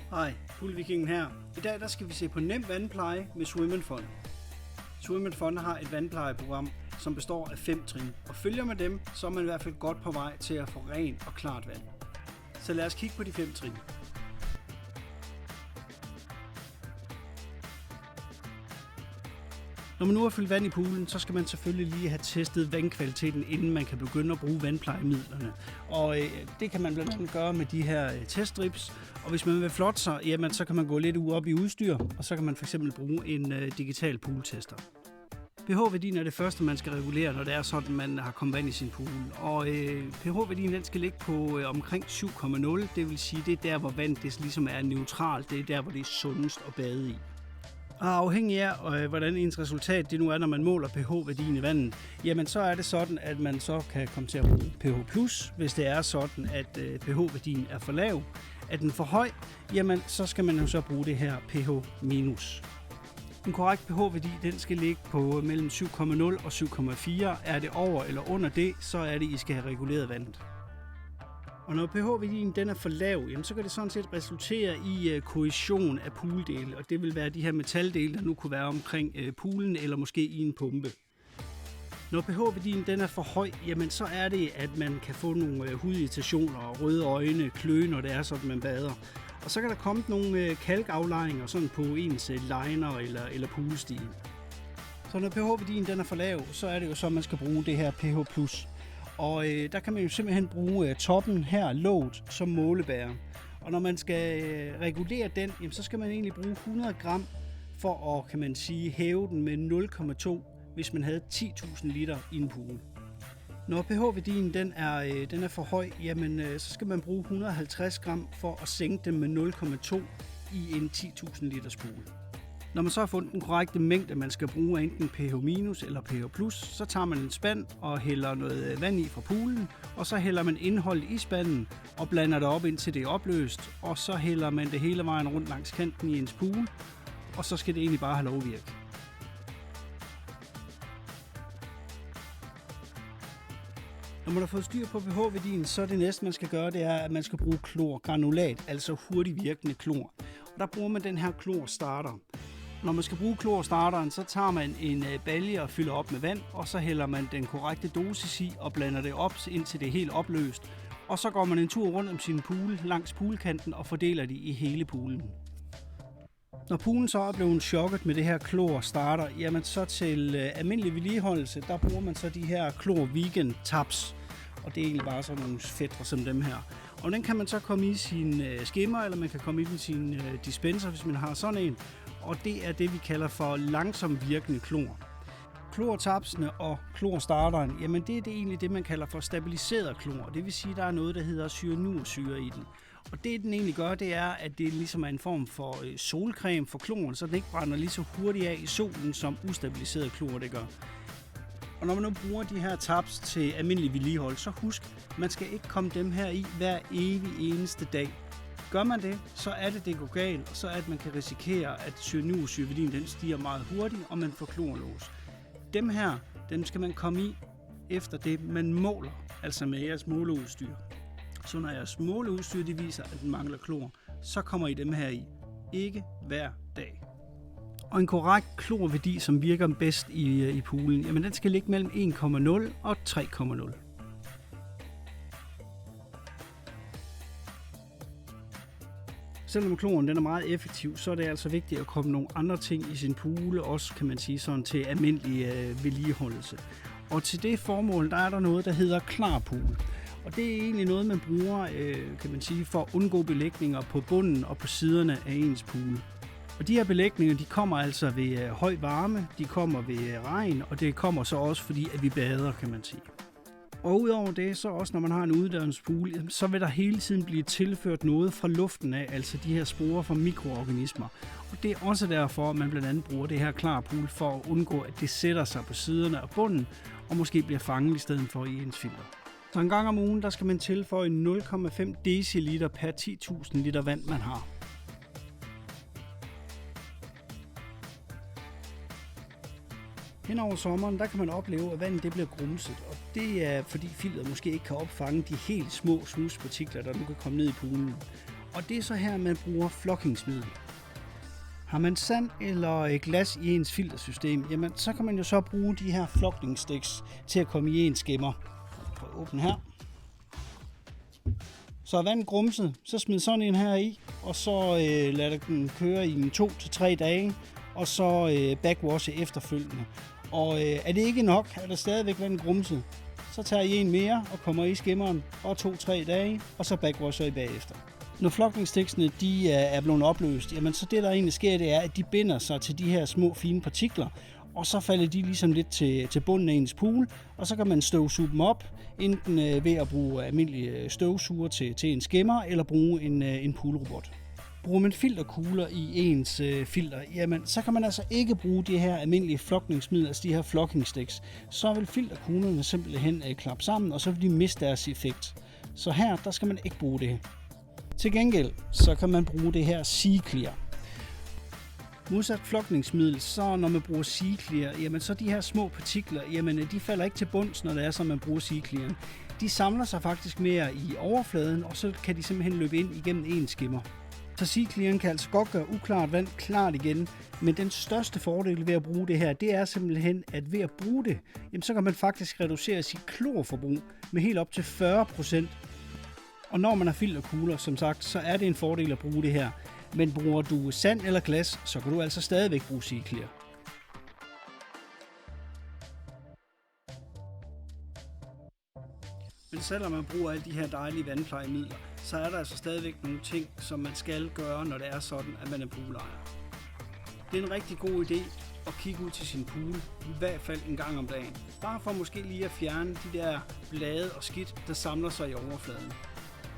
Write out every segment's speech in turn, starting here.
Hej, Poolvikingen her. I dag der skal vi se på nem vandpleje med Swim & Fun. Swim & Fun har et vandplejeprogram, som består af 5 trin, og følger med dem, så er man i hvert fald godt på vej til at få rent og klart vand. Så lad os kigge på de 5 trin. Når man nu har fyldt vand i poolen, så skal man selvfølgelig lige have testet vandkvaliteten, inden man kan begynde at bruge vandplejemidlerne. Og det kan man blandt andet gøre med de her teststrips. Og hvis man vil flotte sig, jamen, så kan man gå lidt op i udstyr, og så kan man fx bruge en digital pooltester. pH-værdien er det første, man skal regulere, når det er sådan, man har kommet vand i sin pool. Og pH-værdien den skal ligge på omkring 7,0, det vil sige, det er der, hvor vandet det ligesom er neutralt, det er der, hvor det er sundest at bade i. Og afhængig af, hvordan ens resultat det nu er, når man måler pH-værdien i vandet, jamen så er det sådan, at man så kan komme til at bruge pH+, hvis det er sådan, at pH-værdien er for lav. Er den for høj, jamen så skal man jo så bruge det her pH-. En korrekt pH-værdi den skal ligge på mellem 7,0 og 7,4. Er det over eller under det, så er det, I skal have reguleret vandet. Og når pH-værdien den er for lav, jamen, så kan det sådan set resultere i korrosion af pooldele, og det vil være de her metaldele, der nu kunne være omkring poolen eller måske i en pumpe. Når pH-værdien den er for høj, jamen, så er det, at man kan få nogle hudirritationer og røde øjne, kløe, når det er sådan, man bader. Og så kan der komme nogle kalkaflejringer sådan på ens liner eller poolstige. Så når pH-værdien den er for lav, så er det jo så, at man skal bruge det her pH+. Og der kan man jo simpelthen bruge toppen her, låget, som målebærer. Og når man skal regulere den, jamen, så skal man egentlig bruge 100 gram for at, kan man sige, hæve den med 0,2, hvis man havde 10.000 liter i en pool. Når pH-værdien den er for høj, jamen, så skal man bruge 150 gram for at sænke den med 0,2 i en 10.000 liters pool. Når man så har fundet den korrekte mængde, man skal bruge enten pH- eller pH+, så tager man en spand og hælder noget vand i fra poolen, og så hælder man indholdet i spanden og blander det op indtil det er opløst, og så hælder man det hele vejen rundt langs kanten i ens pool, og så skal det egentlig bare have lov at virke. Når man har fået styr på pH-værdien, så det næste, man skal gøre, det er, at man skal bruge klorgranulat, altså hurtigt virkende klor. Og der bruger man den her klorstarter. Når man skal bruge klorstarteren, så tager man en balje og fylder op med vand, og så hælder man den korrekte dosis i og blander det op, indtil det er helt opløst. Og så går man en tur rundt om sin pool langs poolkanten og fordeler det i hele poolen. Når poolen så er blevet chokket med det her klorstarter, jamen så til almindelig vedligeholdelse, der bruger man så de her klor vegan tabs. Og det er egentlig bare sådan nogle fætre som dem her. Og den kan man så komme i sin skimmer, eller man kan komme i sin dispenser, hvis man har sådan en. Og det er det, vi kalder for langsom virkende klor. Klortapsene og klorstarteren, jamen det er egentlig det, man kalder for stabiliseret klor. Det vil sige, at der er noget, der hedder cyanursyre i den. Og det, den egentlig gør, det er, at det ligesom er en form for solcreme for kloren, så den ikke brænder lige så hurtigt af i solen, som ustabiliseret klor det gør. Og når man nu bruger de her tabs til almindelig vedligehold, så husk, man skal ikke komme dem her i hver evig eneste dag. Gør man det, så er det går galt, og så er det, at man kan risikere, at cyanursyreværdien den stiger meget hurtigt, og man får klorlås. Dem her, dem skal man komme i efter det, man måler, altså med jeres måleudstyr. Så når jeres måleudstyr de viser, at den mangler klor, så kommer I dem her i. Ikke hver dag. Og en korrekt klorværdi, som virker bedst i poolen, jamen den skal ligge mellem 1,0 og 3,0. Selvom kloren den er meget effektiv, så er det altså vigtigt at komme nogle andre ting i sin pool, også kan man sige sådan til almindelig vedligeholdelse. Og til det formål, der er der noget, der hedder klarpool. Og det er egentlig noget, man bruger, kan man sige, for at undgå belægninger på bunden og på siderne af ens pool. Og de her belægninger, de kommer altså ved høj varme, de kommer ved regn, og det kommer så også fordi, at vi bader, kan man sige. Og udover det, så også når man har en udendørs pool, så vil der hele tiden blive tilført noget fra luften af, altså de her sporer fra mikroorganismer. Og det er også derfor, at man blandt andet bruger det her klarpool for at undgå, at det sætter sig på siderne og bunden, og måske bliver fanget i stedet for i ens filter. Så en gang om ugen, der skal man tilføje 0,5 deciliter per 10.000 liter vand, man har. Hen over sommeren, der kan man opleve, at vandet det bliver grumset, og det er fordi filteret måske ikke kan opfange de helt små snuspartikler, der nu kan komme ned i poolen. Og det er så her, man bruger flokkingsmiddel. Har man sand eller glas i ens filtersystem, jamen så kan man jo så bruge de her flokningssticks til at komme i ens skimmer. Prøv at åbne her. Så er vandet grumset, så smid sådan en her i, og så lader den køre i 2 til 3 dage, og så backwashe efterfølgende. Og er det ikke nok, er der stadigvæk vandet grumset, så tager I en mere og kommer i skimmeren og 2-3 dage, og så backwasher I bagefter. Når flokningssticksene de er blevet opløst, jamen så det der egentlig sker, det er, at de binder sig til de her små fine partikler, og så falder de ligesom lidt til bunden af ens pool, og så kan man støvsuge dem op, enten ved at bruge almindelige støvsuger til en skimmer, eller bruge en poolrobot. Bruger man filterkugler i ens filter, jamen så kan man altså ikke bruge de her almindelige flokningsmidler, altså de her flokkingsticks. Så vil filterkuglerne simpelthen klappe sammen, og så vil de miste deres effekt. Så her, der skal man ikke bruge det. Til gengæld, så kan man bruge det her SeaClear. Modsat flokningsmiddel, så når man bruger SeaClear, jamen så de her små partikler, jamen de falder ikke til bunds, når det er, så man bruger SeaClear. De samler sig faktisk mere i overfladen, og så kan de simpelthen løbe ind igennem en skimmer. Så SeaClearen kan altså godt gøre uklart vand klart igen, men den største fordel ved at bruge det her, det er simpelthen, at ved at bruge det, jamen så kan man faktisk reducere sit klorforbrug med helt op til 40%. Og når man har filterkugler, som sagt, så er det en fordel at bruge det her. Men bruger du sand eller glas, så kan du altså stadigvæk bruge SeaClear. Men selvom man bruger alle de her dejlige vandplejemidler, så er der altså stadigvæk nogle ting, som man skal gøre, når det er sådan, at man er poolejer. Det er en rigtig god idé at kigge ud til sin pool, i hvert fald en gang om dagen. Bare for måske lige at fjerne de der blade og skidt, der samler sig i overfladen.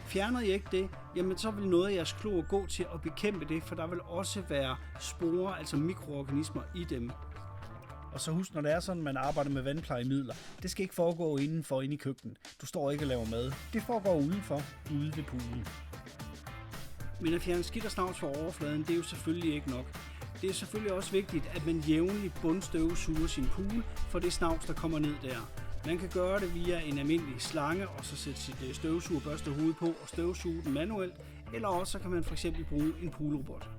Fjerner I ikke det, jamen så vil noget af jeres klor gå til at bekæmpe det, for der vil også være sporer, altså mikroorganismer i dem. Og så husk, når det er sådan, man arbejder med vandplejemidler, det skal ikke foregå indenfor inde i køkkenet. Du står ikke og laver mad. Det foregår udenfor, ude ved poolen. Men at fjerne skidt og snavs fra overfladen, det er jo selvfølgelig ikke nok. Det er selvfølgelig også vigtigt, at man jævnligt bundstøvsuger sin pool for det snavs, der kommer ned der. Man kan gøre det via en almindelig slange, og så sætte sit støvsugerbørste hoved på og støvsuge den manuelt, eller også så kan man f.eks. bruge en poolrobot.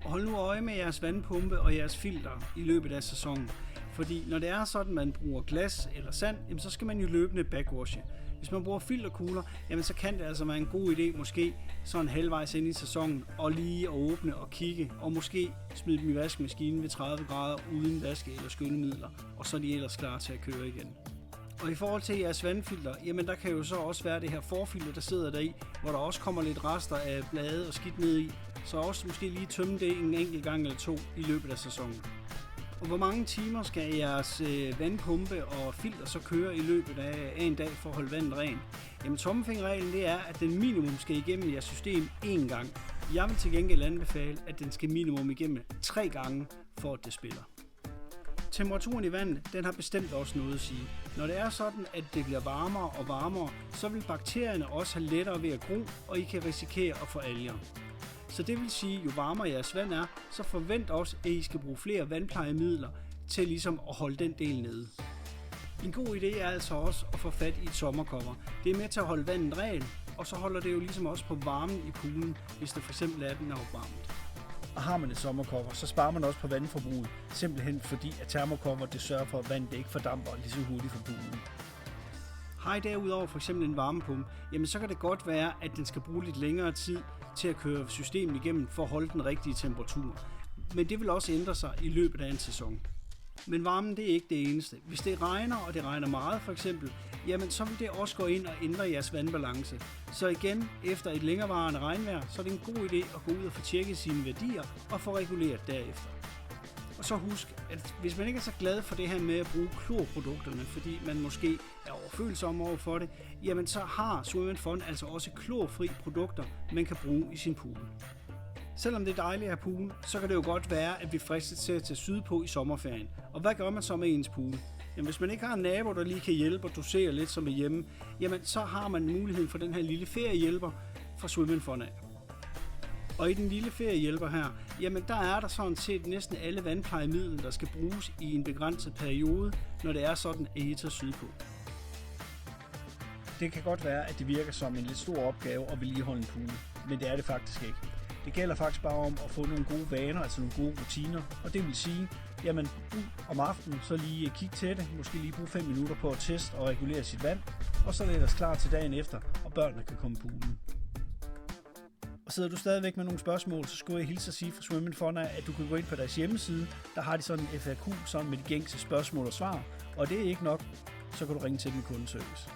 Og hold nu øje med jeres vandpumpe og jeres filter i løbet af sæsonen, fordi når det er sådan, man bruger glas eller sand, jamen så skal man jo løbende backwashe. Hvis man bruger filterkugler, jamen så kan det altså være en god idé måske sådan halvvejs ind i sæsonen og lige at åbne og kigge og måske smide dem i vaskemaskinen ved 30 grader uden vaske- eller skyllemidler, og så er de ellers klar til at køre igen. Og i forhold til jeres vandfilter, jamen der kan jo så også være det her forfilter, der sidder deri, hvor der også kommer lidt rester af blade og skidt ned i, så også måske lige tømme det en enkelt gang eller to i løbet af sæsonen. Og hvor mange timer skal jeres vandpumpe og filter så køre i løbet af en dag for at holde vandet rent? Jamen tommelfingerreglen det er, at den minimum skal igennem jeres system 1 gang. Jeg vil til gengæld anbefale, at den skal minimum igennem 3 gange, for at det spiller. Temperaturen i vandet, den har bestemt også noget at sige. Når det er sådan, at det bliver varmere og varmere, så vil bakterierne også have lettere ved at gro, og I kan risikere at få alger. Så det vil sige, jo varmere jeres vand er, så forvent også, at I skal bruge flere vandplejemidler til ligesom at holde den del nede. En god idé er altså også at få fat i et sommercover. Det er med til at holde vandet rent, og så holder det jo ligesom også på varmen i poolen, hvis det fx er den er opvarmet. Og har man et sommercover, så sparer man også på vandforbruget, simpelthen fordi at termocover det sørger for, at vandet ikke fordamper lige så hurtigt fra poolen. Har I derudover f.eks. en varmepumpe, jamen så kan det godt være, at den skal bruge lidt længere tid til at køre systemet igennem for at holde den rigtige temperatur. Men det vil også ændre sig i løbet af en sæson. Men varmen det er ikke det eneste. Hvis det regner, og det regner meget for eksempel, jamen så vil det også gå ind og ændre jeres vandbalance. Så igen, efter et længerevarende regnvejr, så er det en god idé at gå ud og få tjekket sine værdier og få reguleret derefter. Og så husk, at hvis man ikke er så glad for det her med at bruge klorprodukterne, fordi man måske er overfølsom over for det, jamen så har Swim & Fun altså også klorfri produkter, man kan bruge i sin pool. Selvom det er dejligt at have pool, så kan det jo godt være, at vi fristes til at tage sydpå i sommerferien. Og hvad gør man så med ens pool? Jamen hvis man ikke har en nabo, der lige kan hjælpe og dosere lidt som er hjemme, jamen så har man muligheden for den her lille feriehjælper fra Swim & Fun af. Og i den lille feriehjælper her, jamen der er der sådan set næsten alle vandplejemidler, der skal bruges i en begrænset periode, når det er sådan, at I tager sydpå. Det kan godt være, at det virker som en lidt stor opgave at vedligeholde en pool. men det er det faktisk ikke. Det gælder faktisk bare om at få nogle gode vaner, altså nogle gode rutiner, og det vil sige, jamen om aftenen så lige kigge til det, måske lige bruge 5 minutter på at teste og regulere sit vand, og så er det ellers klar til dagen efter, og børnene kan komme i poolen. Og sidder du stadigvæk med nogle spørgsmål, så skulle jeg hilse at sige fra Swimming Fun, at du kan gå ind på deres hjemmeside, der har de sådan en FAQ sådan med de gængse spørgsmål og svar, og det er ikke nok, så kan du ringe til den kundeservice.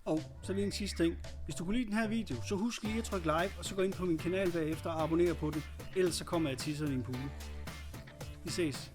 Og så lige en sidste ting. Hvis du kunne lide den her video, så husk lige at trykke like, og så gå ind på min kanal bagefter og abonnere på den. Ellers så kommer jeg til sådan en pool. Vi ses.